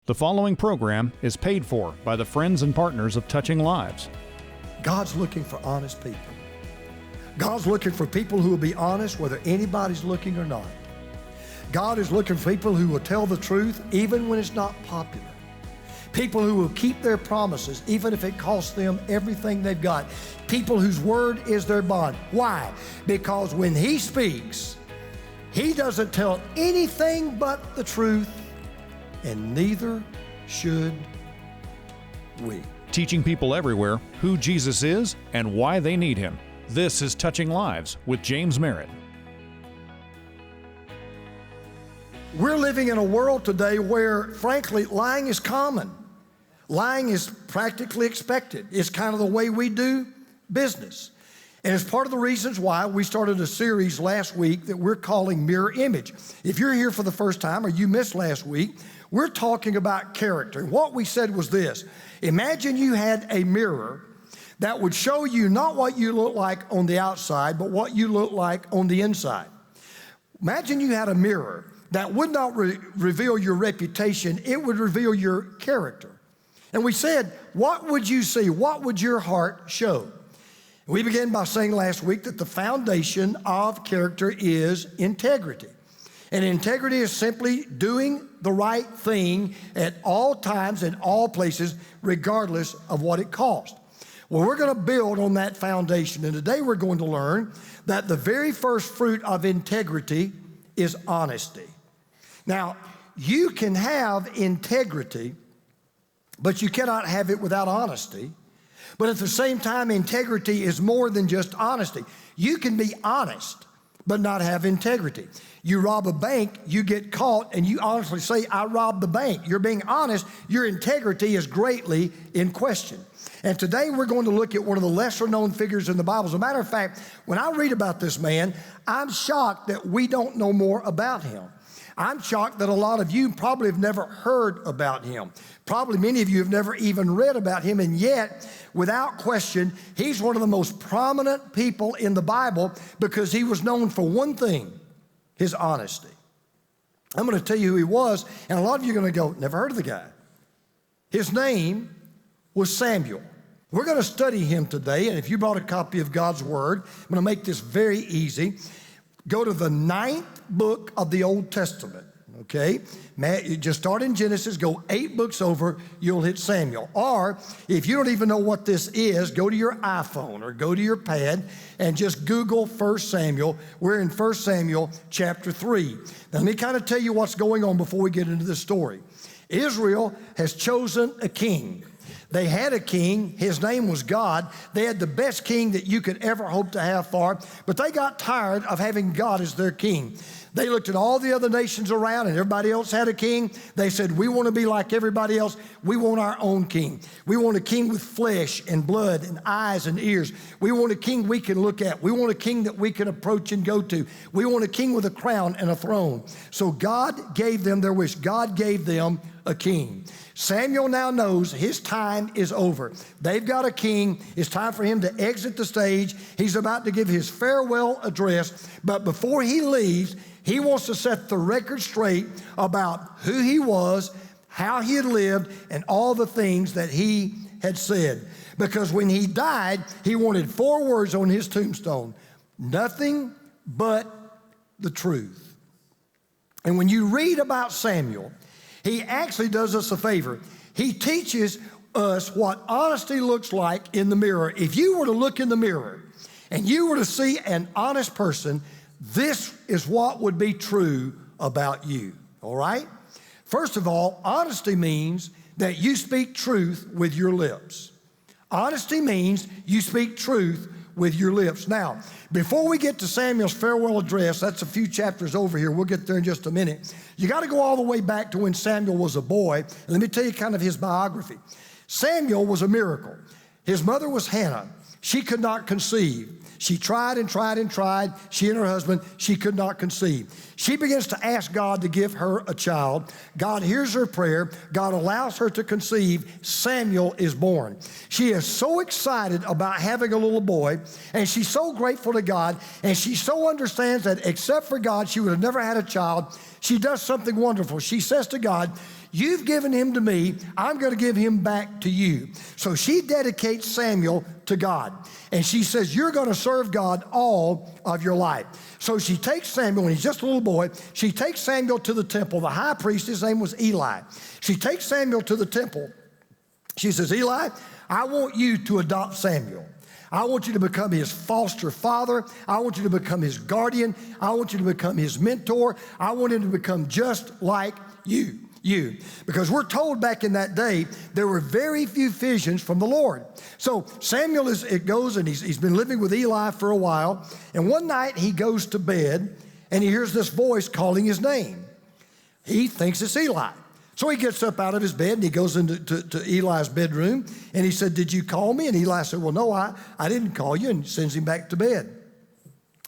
The following program is paid for by the friends and partners of Touching Lives. God's looking for honest people. God's looking for people who will be honest whether anybody's looking or not. God is looking for people who will tell the truth even when it's not popular. People who will keep their promises even if it costs them everything they've got. People whose word is their bond. Why? Because when He speaks, He doesn't tell anything but the truth, and neither should we. Teaching people everywhere who Jesus is and why they need Him. This is Touching Lives with James Merritt. We're living in a world today where, frankly, lying is common. Lying is practically expected. It's kind of the way we do business. And it's part of the reasons why we started a series last week that we're calling Mirror Image. If you're here for the first time or you missed last week, we're talking about character. What we said was this: imagine you had a mirror that would show you not what you look like on the outside, but what you look like on the inside. Imagine you had a mirror that would not reveal your reputation, it would reveal your character. And we said, what would you see? What would your heart show? We began by saying last week that the foundation of character is integrity. And integrity is simply doing the right thing at all times, in all places, regardless of what it costs. Well, we're going to build on that foundation. And today we're going to learn that the very first fruit of integrity is honesty. Now, you can have integrity, but you cannot have it without honesty. But at the same time, integrity is more than just honesty. You can be honest, but not have integrity. You rob a bank, you get caught, and you honestly say, I robbed the bank. You're being honest. Your integrity is greatly in question. And today we're going to look at one of the lesser known figures in the Bible. As a matter of fact, when I read about this man, I'm shocked that we don't know more about him. I'm shocked that a lot of you probably have never heard about him. Probably many of you have never even read about him, and yet, without question, he's one of the most prominent people in the Bible because he was known for one thing: his honesty. I'm going to tell you who he was, and a lot of you are going to go, never heard of the guy. His name was Samuel. We're going to study him today, and if you brought a copy of God's Word, I'm going to make this very easy. Go to the 9th book of the Old Testament, okay? You just start in Genesis, go 8 books over, you'll hit Samuel. Or if you don't even know what this is, go to your iPhone or go to your pad and just Google 1 Samuel. We're in 1 Samuel chapter 3. Now let me kind of tell you what's going on before we get into the story. Israel has chosen a king. They had a king. His name was God. They had the best king that you could ever hope to have for, but they got tired of having God as their king. They looked at all the other nations around and everybody else had a king. They said, we want to be like everybody else. We want our own king. We want a king with flesh and blood and eyes and ears. We want a king we can look at. We want a king that we can approach and go to. We want a king with a crown and a throne. So God gave them their wish. God gave them a king. Samuel now knows his time is over. They've got a king. It's time for him to exit the stage. He's about to give his farewell address. But before he leaves, he wants to set the record straight about who he was, how he had lived, and all the things that he had said. Because when he died, he wanted 4 words on his tombstone: nothing but the truth. And when you read about Samuel, he actually does us a favor. He teaches us what honesty looks like in the mirror. If you were to look in the mirror and you were to see an honest person, this is what would be true about you, all right? First of all, honesty means that you speak truth with your lips. Honesty means you speak truth with your lips. Now, before we get to Samuel's farewell address, that's a few chapters over here. We'll get there in just a minute. You got to go all the way back to when Samuel was a boy. And let me tell you kind of his biography. Samuel was a miracle. His mother was Hannah. She could not conceive. She tried and tried and tried. She and her husband, she could not conceive. She begins to ask God to give her a child. God hears her prayer. God allows her to conceive. Samuel is born. She is so excited about having a little boy, and she's so grateful to God, and she so understands that except for God, she would have never had a child. She does something wonderful. She says to God, You've given him to me. I'm going to give him back to you. So she dedicates Samuel to God. And she says, you're going to serve God all of your life. So she takes Samuel, when he's just a little boy, she takes Samuel to the temple. The high priest, his name was Eli. She takes Samuel to the temple. She says, Eli, I want you to adopt Samuel. I want you to become his foster father. I want you to become his guardian. I want you to become his mentor. I want him to become just like you. Because we're told back in that day, there were very few visions from the Lord. So Samuel goes and he's been living with Eli for a while. And one night he goes to bed and he hears this voice calling his name. He thinks it's Eli. So he gets up out of his bed and he goes into to Eli's bedroom and he said, did you call me? And Eli said, well, no, I didn't call you, and sends him back to bed.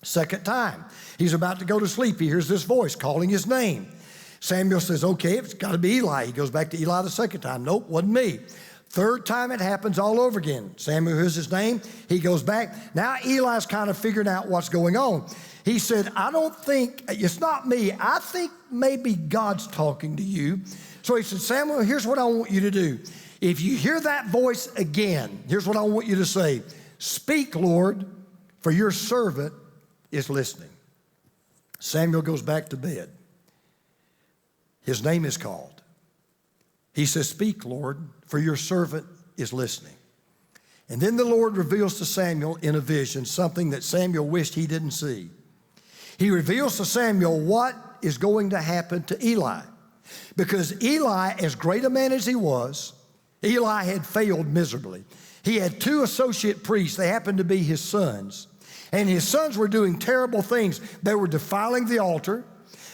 Second time, he's about to go to sleep. He hears this voice calling his name. Samuel says, okay, it's got to be Eli. He goes back to Eli the second time. Nope, wasn't me. Third time it happens all over again. Samuel hears his name. He goes back. Now Eli's kind of figuring out what's going on. He said, I don't think, it's not me. I think maybe God's talking to you. So he said, Samuel, here's what I want you to do. If you hear that voice again, here's what I want you to say. Speak, Lord, for your servant is listening. Samuel goes back to bed. His name is called. He says, speak, Lord, for your servant is listening. And then the Lord reveals to Samuel in a vision something that Samuel wished he didn't see. He reveals to Samuel what is going to happen to Eli. Because Eli, as great a man as he was, Eli had failed miserably. He had two associate priests. They happened to be his sons. And his sons were doing terrible things. They were defiling the altar.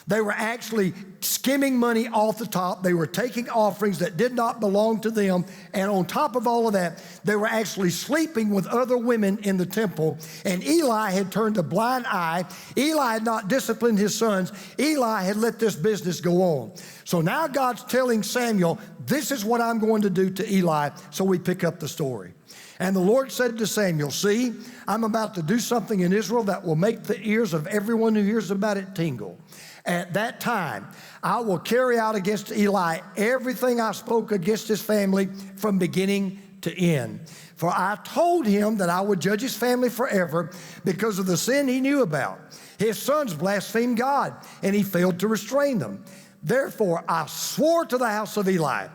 They were actually skimming money off the top. They were taking offerings that did not belong to them. And on top of all of that, they were actually sleeping with other women in the temple. And Eli had turned a blind eye. Eli had not disciplined his sons. Eli had let this business go on. So now God's telling Samuel, this is what I'm going to do to Eli. So we pick up the story. And the Lord said to Samuel, see, I'm about to do something in Israel that will make the ears of everyone who hears about it tingle. At that time, I will carry out against Eli everything I spoke against his family from beginning to end. For I told him that I would judge his family forever because of the sin he knew about. His sons blasphemed God, and he failed to restrain them. Therefore, I swore to the house of Eli,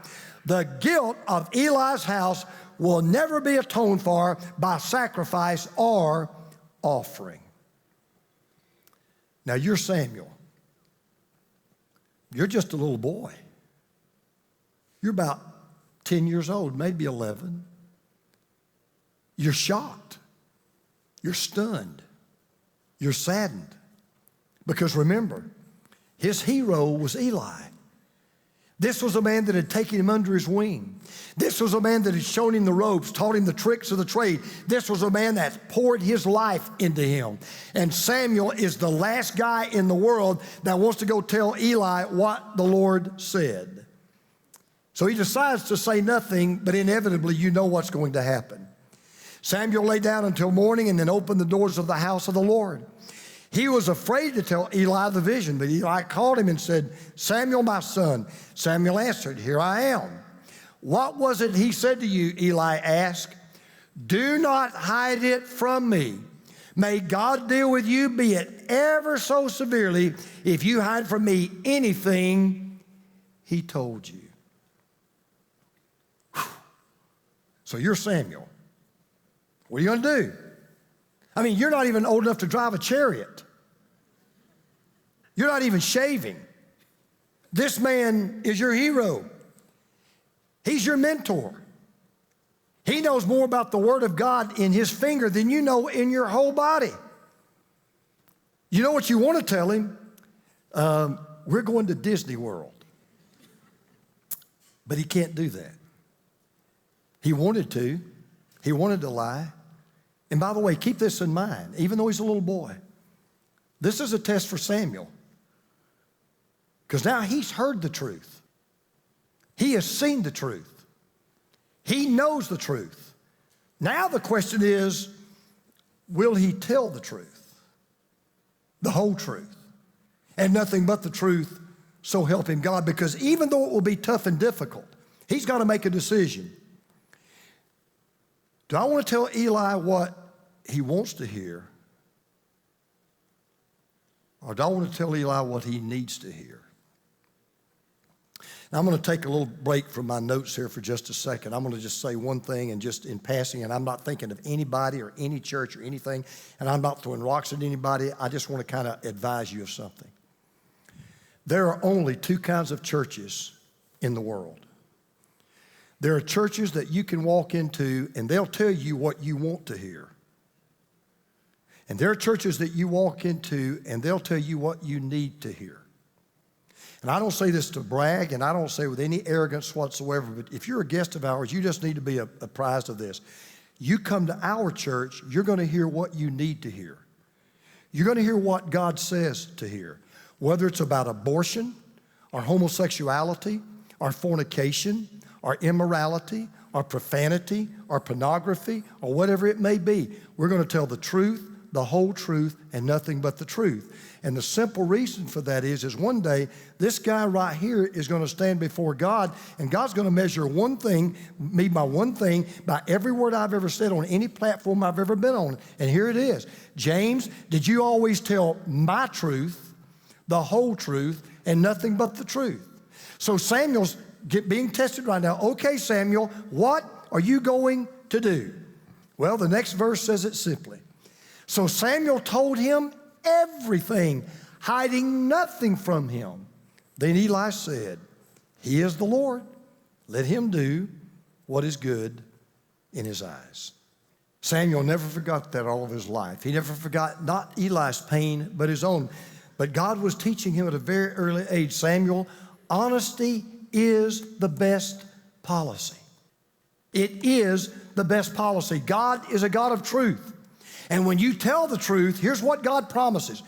the guilt of Eli's house will never be atoned for by sacrifice or offering. Now, you're Samuel. You're just a little boy. You're about 10 years old, maybe 11. You're shocked. You're stunned. You're saddened. Because remember, his hero was Eli. This was a man that had taken him under his wing. This was a man that had shown him the ropes, taught him the tricks of the trade. This was a man that poured his life into him. And Samuel is the last guy in the world that wants to go tell Eli what the Lord said. So he decides to say nothing, but inevitably you know what's going to happen. Samuel lay down until morning and then opened the doors of the house of the Lord. He was afraid to tell Eli the vision, but Eli called him and said, Samuel, my son. Samuel answered, here I am. What was it he said to you? Eli asked. Do not hide it from me. May God deal with you, be it ever so severely, if you hide from me anything he told you. Whew. So you're Samuel. What are you going to do? I mean, you're not even old enough to drive a chariot. You're not even shaving. This man is your hero. He's your mentor. He knows more about the Word of God in his finger than you know in your whole body. You know what you want to tell him? We're going to Disney World. But he can't do that. He wanted to. He wanted to lie. And by the way, keep this in mind, even though he's a little boy, this is a test for Samuel. Because now he's heard the truth. He has seen the truth. He knows the truth. Now the question is, will he tell the truth? The whole truth. And nothing but the truth, So help him God, because even though it will be tough and difficult, he's got to make a decision. Do I want to tell Eli what he wants to hear? Or do I want to tell Eli what he needs to hear? Now, I'm going to take a little break from my notes here for just a second. I'm going to just say one thing, and just in passing, and I'm not thinking of anybody or any church or anything, and I'm not throwing rocks at anybody. I just want to kind of advise you of something. There are only two kinds of churches in the world. There are churches that you can walk into, and they'll tell you what you want to hear. And there are churches that you walk into, and they'll tell you what you need to hear. And I don't say this to brag, and I don't say with any arrogance whatsoever, but if you're a guest of ours, you just need to be apprised of this. You come to our church, you're going to hear what you need to hear. You're going to hear what God says to hear, whether it's about abortion or homosexuality or fornication or immorality or profanity or pornography or whatever it may be. We're going to tell the truth, the whole truth, and nothing but the truth. And the simple reason for that is one day, this guy right here is going to stand before God, and God's going to measure one thing, me by one thing, by every word I've ever said on any platform I've ever been on. And here it is. James, did you always tell my truth, the whole truth, and nothing but the truth? So Samuel's being tested right now. Okay, Samuel, what are you going to do? Well, the next verse says it simply. So Samuel told him everything, hiding nothing from him. Then Eli said, he is the Lord. Let him do what is good in his eyes. Samuel never forgot that all of his life. He never forgot not Eli's pain, but his own. But God was teaching him at a very early age, Samuel, honesty is the best policy. It is the best policy. God is a God of truth. And when you tell the truth, here's what God promises.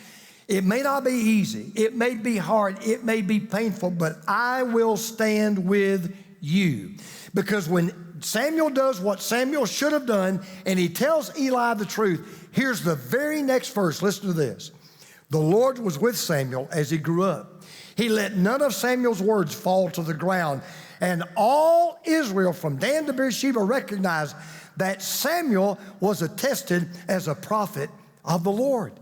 It may not be easy. It may be hard. It may be painful, but I will stand with you. Because when Samuel does what Samuel should have done, and he tells Eli the truth, here's the very next verse. Listen to this. The Lord was with Samuel as he grew up. He let none of Samuel's words fall to the ground. And all Israel from Dan to Beersheba recognized that Samuel was attested as a prophet of the Lord.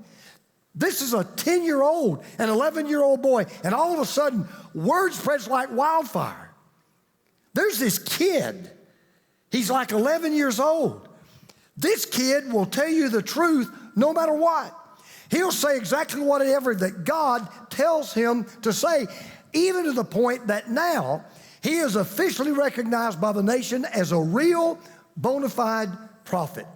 This is a 10-year-old, an 11-year-old boy, and all of a sudden, word spreads like wildfire. There's this kid. He's like 11 years old. This kid will tell you the truth no matter what. He'll say exactly whatever that God tells him to say, even to the point that now he is officially recognized by the nation as a real bona fide prophet.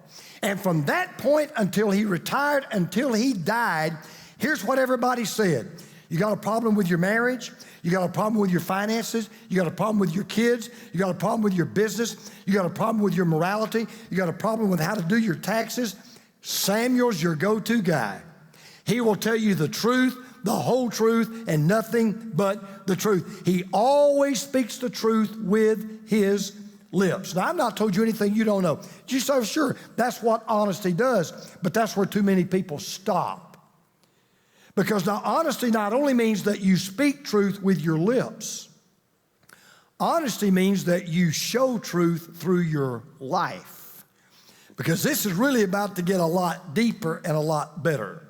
And from that point until he retired, until he died, here's what everybody said. You got a problem with your marriage? You got a problem with your finances? You got a problem with your kids? You got a problem with your business? You got a problem with your morality? You got a problem with how to do your taxes? Samuel's your go-to guy. He will tell you the truth, the whole truth, and nothing but the truth. He always speaks the truth with his lips. Now, I've not told you anything you don't know. You say, sure, that's what honesty does, but that's where too many people stop. Because now honesty not only means that you speak truth with your lips, honesty means that you show truth through your life. Because this is really about to get a lot deeper and a lot better.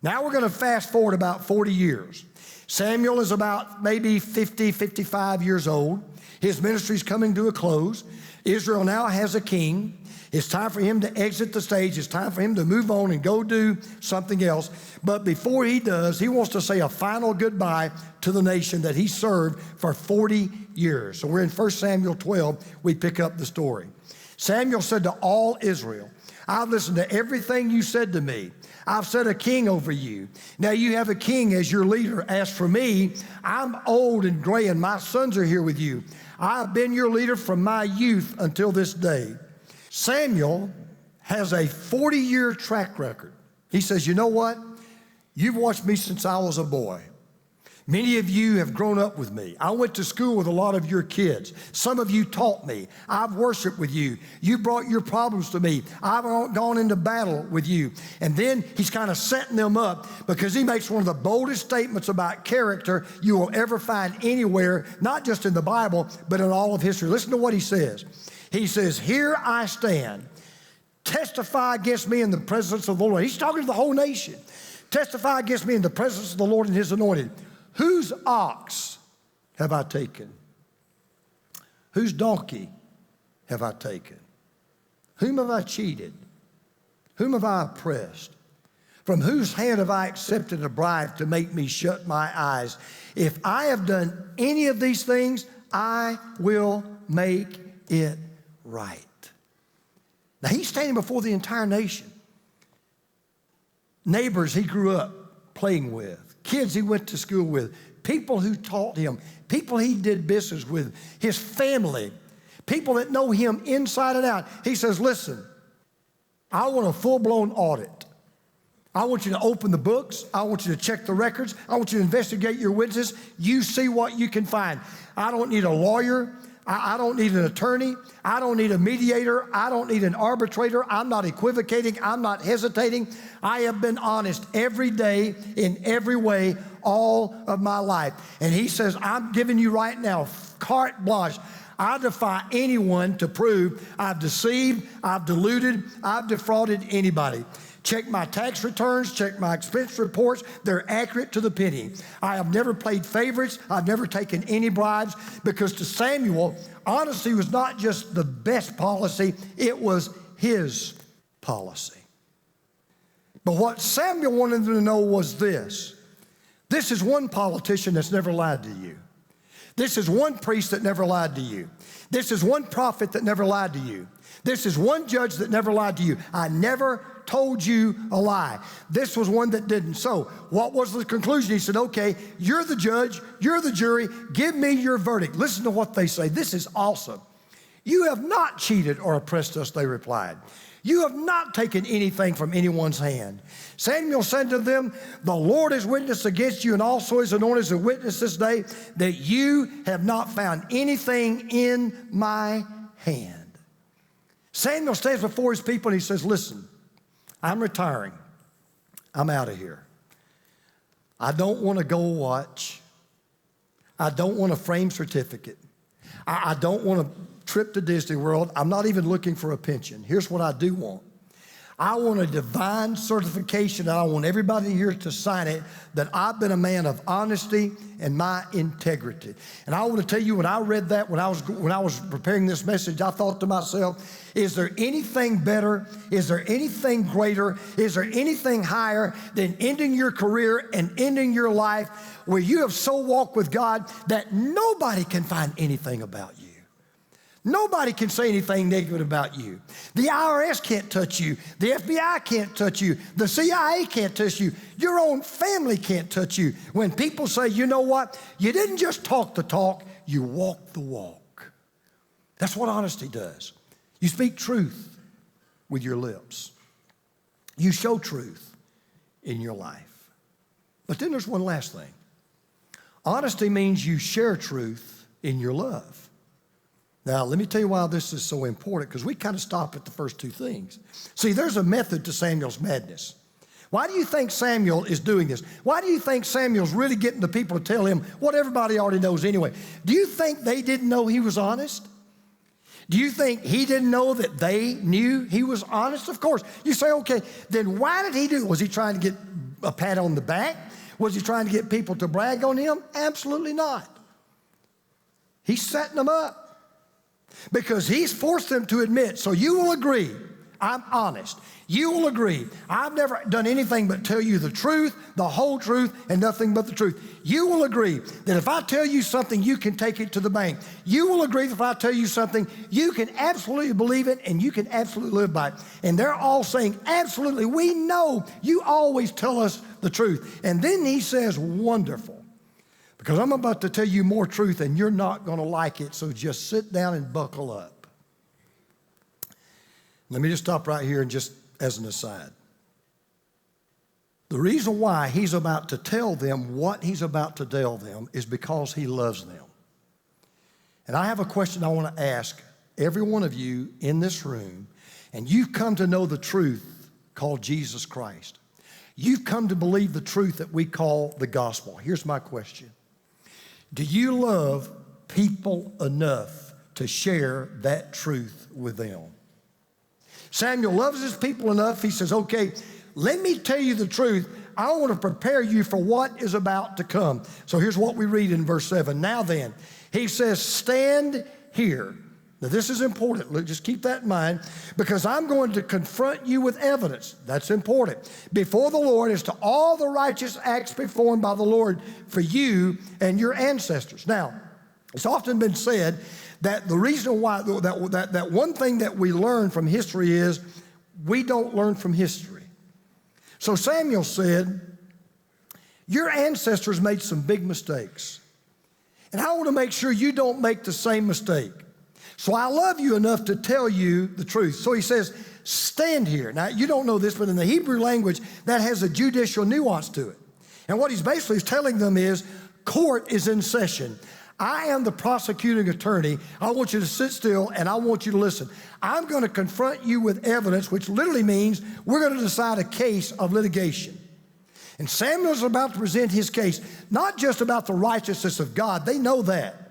Now we're going to fast forward about 40 years. Samuel is about maybe 50, 55 years old. His ministry is coming to a close. Israel now has a king. It's time for him to exit the stage. It's time for him to move on and go do something else. But before he does, he wants to say a final goodbye to the nation that he served for 40 years. So we're in 1 Samuel 12. We pick up the story. Samuel said to all Israel, I've listened to everything you said to me. I've set a king over you. Now you have a king as your leader. As for me, I'm old and gray, and my sons are here with you. I've been your leader from my youth until this day. Samuel has a 40-year track record. He says, you know what? You've watched me since I was a boy. Many of you have grown up with me. I went to school with a lot of your kids. Some of you taught me. I've worshiped with you. You brought your problems to me. I've gone into battle with you. And then he's kind of setting them up because he makes one of the boldest statements about character you will ever find anywhere, not just in the Bible, but in all of history. Listen to what he says. He says, "Here I stand. Testify against me in the presence of the Lord." He's talking to the whole nation. "Testify against me in the presence of the Lord and his anointed. Whose ox have I taken? Whose donkey have I taken? Whom have I cheated? Whom have I oppressed? From whose hand have I accepted a bribe to make me shut my eyes? If I have done any of these things, I will make it right." Now he's standing before the entire nation. Neighbors he grew up playing with, kids he went to school with, people who taught him, people he did business with, his family, people that know him inside and out. He says, "Listen, I want a full-blown audit. I want you to open the books. I want you to check the records. I want you to investigate your witnesses. You see what you can find. I don't need a lawyer. I don't need an attorney. I don't need a mediator. I don't need an arbitrator. I'm not equivocating. I'm not hesitating. I have been honest every day in every way all of my life." And he says, "I'm giving you right now carte blanche. I defy anyone to prove I've deceived, I've deluded, I've defrauded anybody. Check my tax returns, check my expense reports. They're accurate to the penny. I have never played favorites. I've never taken any bribes," because to Samuel, honesty was not just the best policy, it was his policy. But what Samuel wanted them to know was this. This is one politician that's never lied to you. This is one priest that never lied to you. This is one prophet that never lied to you. This is one judge that never lied to you. I never told you a lie. This was one that didn't. So what was the conclusion? He said, "Okay, you're the judge, you're the jury, give me your verdict." Listen to what they say. This is awesome. "You have not cheated or oppressed us," they replied. "You have not taken anything from anyone's hand." Samuel said to them, "The Lord is witness against you, and also his anointed is a witness this day, that you have not found anything in my hand." Samuel stands before his people and he says, "Listen, I'm retiring. I'm out of here. I don't want a gold watch. I don't want a framed certificate. I don't want a trip to Disney World. I'm not even looking for a pension. Here's what I do want. I want a divine certification, and I want everybody here to sign it, that I've been a man of honesty and my integrity." And I want to tell you, when I read that, when I was preparing this message, I thought to myself, is there anything better? Is there anything greater? Is there anything higher than ending your career and ending your life where you have so walked with God that nobody can find anything about you? Nobody can say anything negative about you. The IRS can't touch you. The FBI can't touch you. The CIA can't touch you. Your own family can't touch you. When people say, "You know what? You didn't just talk the talk, you walked the walk." That's what honesty does. You speak truth with your lips. You show truth in your life. But then there's one last thing. Honesty means you share truth in your love. Now, let me tell you why this is so important, because we kind of stop at the first two things. See, there's a method to Samuel's madness. Why do you think Samuel is doing this? Why do you think Samuel's really getting the people to tell him what everybody already knows anyway? Do you think they didn't know he was honest? Do you think he didn't know that they knew he was honest? Of course. You say, okay, then why did he do it? Was he trying to get a pat on the back? Was he trying to get people to brag on him? Absolutely not. He's setting them up. Because he's forced them to admit, so you will agree, I'm honest. You will agree, I've never done anything but tell you the truth, the whole truth, and nothing but the truth. You will agree that if I tell you something, you can take it to the bank. You will agree that if I tell you something, you can absolutely believe it and you can absolutely live by it. And they're all saying, absolutely, we know you always tell us the truth. And then he says, wonderful. Because I'm about to tell you more truth and you're not going to like it, so just sit down and buckle up. Let me just stop right here and just as an aside. The reason why he's about to tell them what he's about to tell them is because he loves them. And I have a question I want to ask every one of you in this room, and you've come to know the truth called Jesus Christ. You've come to believe the truth that we call the gospel. Here's my question. Do you love people enough to share that truth with them? Samuel loves his people enough. He says, okay, let me tell you the truth. I want to prepare you for what is about to come. So here's what we read in verse 7. Now then, he says, stand here. Now this is important. Look, just keep that in mind, because I'm going to confront you with evidence. That's important. Before the Lord as to all the righteous acts performed by the Lord for you and your ancestors. Now, it's often been said that the reason why, that one thing that we learn from history is we don't learn from history. So Samuel said, your ancestors made some big mistakes, and I want to make sure you don't make the same mistake. So I love you enough to tell you the truth. So he says, stand here. Now, you don't know this, but in the Hebrew language, that has a judicial nuance to it. And what he's basically telling them is, court is in session. I am the prosecuting attorney. I want you to sit still and I want you to listen. I'm going to confront you with evidence, which literally means we're going to decide a case of litigation. And Samuel's about to present his case, not just about the righteousness of God. They know that.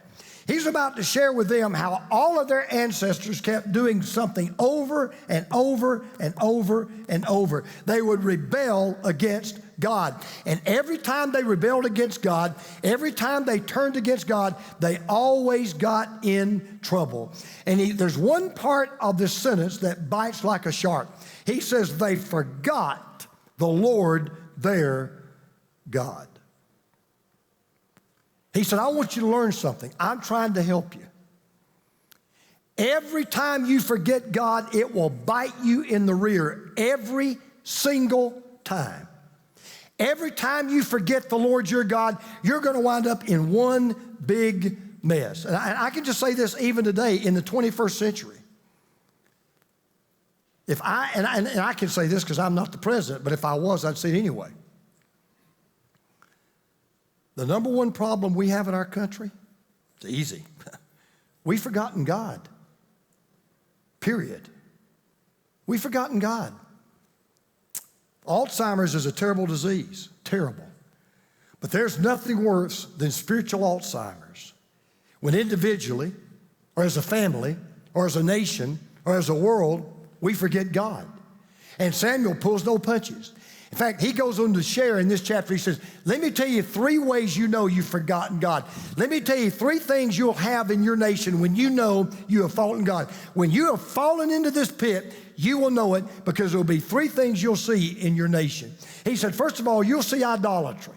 He's about to share with them how all of their ancestors kept doing something over and over and over and over. They would rebel against God. And every time they rebelled against God, every time they turned against God, they always got in trouble. And there's one part of this sentence that bites like a sharp. He says, they forgot the Lord their God. He said, I want you to learn something. I'm trying to help you. Every time you forget God, it will bite you in the rear. Every single time. Every time you forget the Lord your God, you're going to wind up in one big mess. And I can just say this even today in the 21st century. If I can say this because I'm not the president, but if I was, I'd say it anyway. The number one problem we have in our country, it's easy. We've forgotten God. Period. We've forgotten God. Alzheimer's is a terrible disease, terrible. But there's nothing worse than spiritual Alzheimer's. When individually, or as a family, or as a nation, or as a world, we forget God. And Samuel pulls no punches. In fact, he goes on to share in this chapter, he says, let me tell you 3 ways you know you've forgotten God. Let me tell you 3 things you'll have in your nation when you know you have fallen God. When you have fallen into this pit, you will know it because there will be 3 things you'll see in your nation. He said, first of all, you'll see idolatry.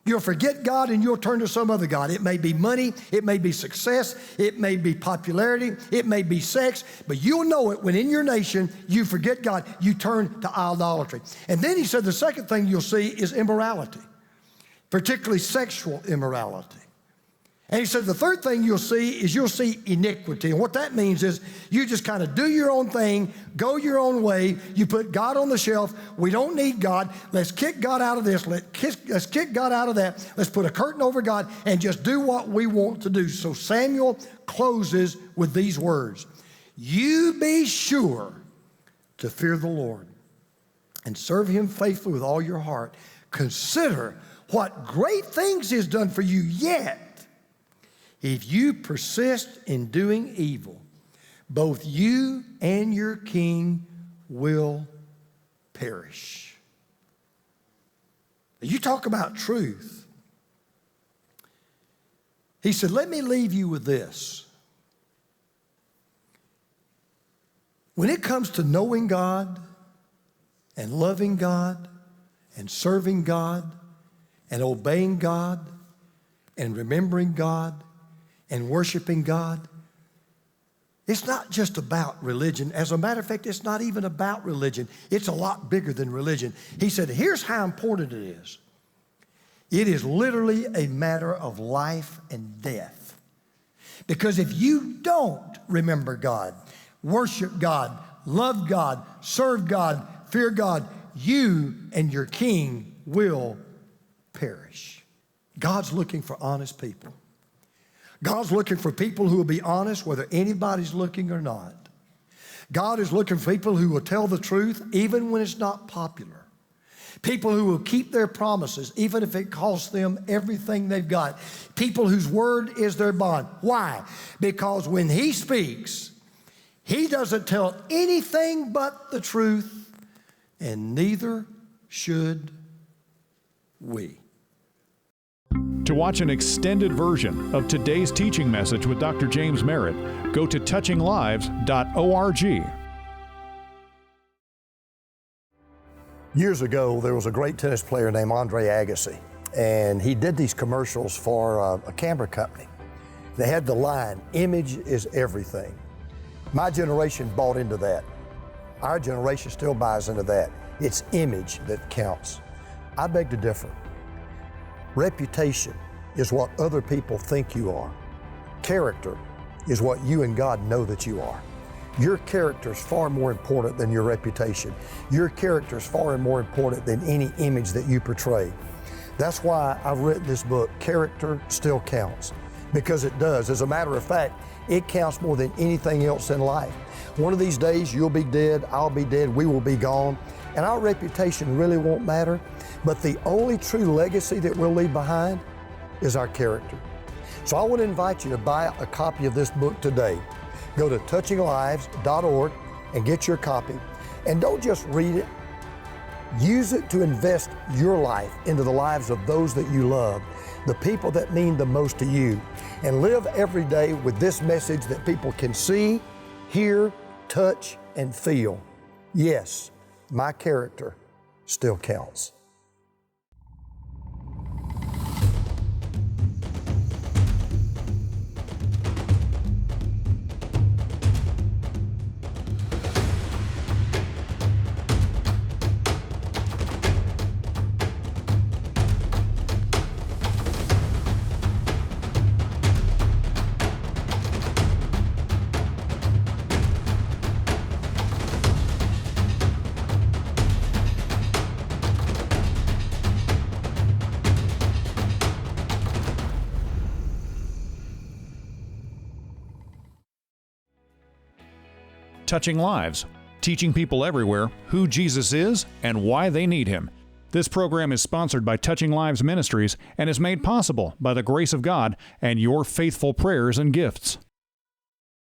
You'll forget God and you'll turn to some other God. It may be money, it may be success, it may be popularity, it may be sex, but you'll know it when in your nation you forget God, you turn to idolatry. And then he said the second thing you'll see is immorality, particularly sexual immorality. And he said the third thing you'll see is you'll see iniquity. And what that means is you just kind of do your own thing, go your own way. You put God on the shelf. We don't need God. Let's kick God out of this. Let's kick God out of that. Let's put a curtain over God and just do what we want to do. So Samuel closes with these words. You be sure to fear the Lord and serve him faithfully with all your heart. Consider what great things he has done for you, yet if you persist in doing evil, both you and your king will perish. You talk about truth. He said, let me leave you with this. When it comes to knowing God and loving God and serving God and obeying God and remembering God and worshiping God, it's not just about religion. As a matter of fact, it's not even about religion. It's a lot bigger than religion. He said, here's how important it is. It is literally a matter of life and death. Because if you don't remember God, worship God, love God, serve God, fear God, you and your king will perish. God's looking for honest people. God's looking for people who will be honest whether anybody's looking or not. God is looking for people who will tell the truth even when it's not popular. People who will keep their promises even if it costs them everything they've got. People whose word is their bond. Why? Because when He speaks, He doesn't tell anything but the truth, and neither should we. To watch an extended version of today's teaching message with Dr. James Merritt, go to touchinglives.org. Years ago, there was a great tennis player named Andre Agassi, and he did these commercials for a camera company. They had the line, "Image is everything." My generation bought into that. Our generation still buys into that. It's image that counts. I beg to differ. Reputation is what other people think you are. Character is what you and God know that you are. Your character is far more important than your reputation. Your character is far more important than any image that you portray. That's why I've written this book, Character Still Counts, because it does. As a matter of fact, it counts more than anything else in life. One of these days, you'll be dead, I'll be dead, we will be gone, and our reputation really won't matter. But the only true legacy that we'll leave behind is our character. So I want to invite you to buy a copy of this book today. Go to touchinglives.org and get your copy. And don't just read it. Use it to invest your life into the lives of those that you love, the people that mean the most to you. And live every day with this message that people can see, hear, touch, and feel. Yes, my character still counts. Touching Lives, teaching people everywhere who Jesus is and why they need Him. This program is sponsored by Touching Lives Ministries and is made possible by the grace of God and your faithful prayers and gifts.